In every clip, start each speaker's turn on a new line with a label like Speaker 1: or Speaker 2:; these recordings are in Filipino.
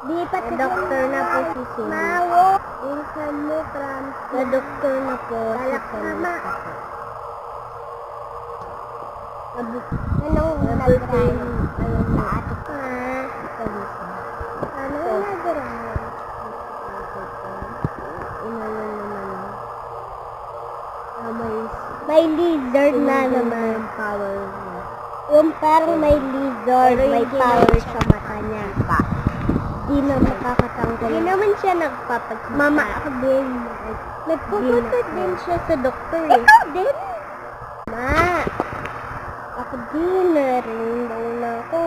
Speaker 1: Di pa
Speaker 2: doktor na po si Cindy.
Speaker 1: Mawo. Insan mo,
Speaker 2: Na doktor na po si
Speaker 1: Balak
Speaker 2: Cindy.
Speaker 1: Anong nag-drive?
Speaker 2: Ayun na.
Speaker 1: Ate ko.
Speaker 2: Kalisa.
Speaker 1: Anong nag-drive?
Speaker 2: Inalan naman.
Speaker 1: May lizard na naman.
Speaker 2: Yung power niya.
Speaker 1: Yung parang may lizard,
Speaker 2: Pero
Speaker 1: may
Speaker 2: hindi
Speaker 1: power
Speaker 2: naman
Speaker 1: sa mata niya. Di na makakatanggal.
Speaker 2: Hindi naman siya nagpapagmata.
Speaker 1: Mama, ako din.
Speaker 2: Nagpupunta din siya sa doktor eh.
Speaker 1: Ikaw din? Ma, ako din na rin daw na ako.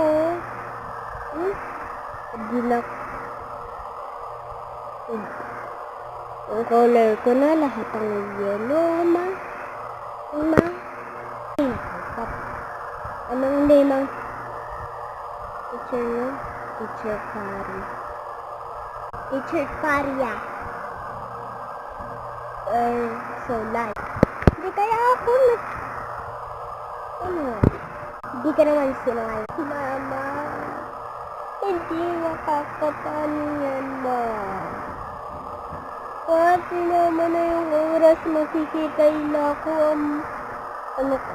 Speaker 1: Hindi na ang color ko na lahat ang yellow, ma. Ma. Anong name ang teacher mo?
Speaker 2: Teacher Kari.
Speaker 1: Teacher Faria. So light. Hindi kaya ako ano? Hindi ka naman sinungaling. Mama, hindi makakatano yan, ma. Kasi naman na yung oras makikitay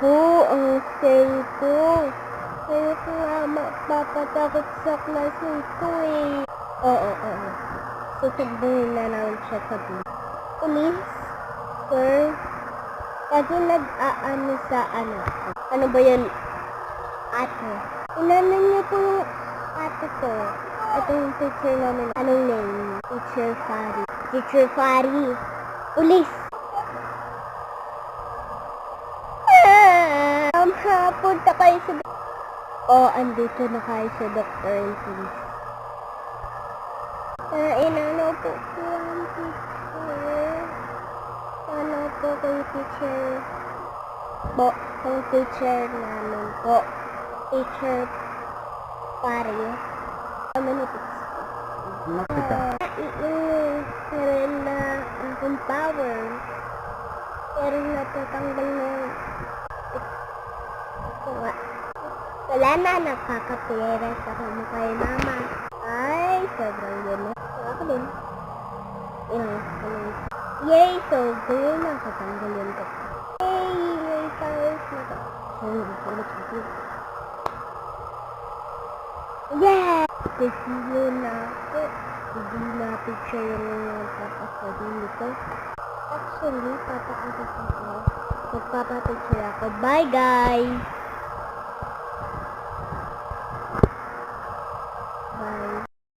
Speaker 1: ko ang scale ko. Kaya ko nga mapapatakot sa klase ko eh. Oo. Susunduin na naman siya sa bus. Police? Sir? Kasi nag-aano sa ano. Ano ba yun? Ate. Inanan niyo po yung ate ko. Ito yung teacher namin. Anong name? Teacher Fari. Teacher Fari. Police. Punta kayo sa... andito na kayo sa Dr. and Police. Inano po po ang teacher. Ano po kay teacher? Po, kay teacher namin po. Teacher Pari. Minutes. Meron na akong power. Pero natatanggal na wala na, nakakapira sa kamo kay mama. Ay, sobrang gano'n. Ako din. Yay, so good. Nakatanggalin ko. Yay, may powers na to. Yeah! Kasi yun na ako. Hindi na picture yung papasabili ko. Actually, papapicture ako. Magpapapicture ako. Bye, guys!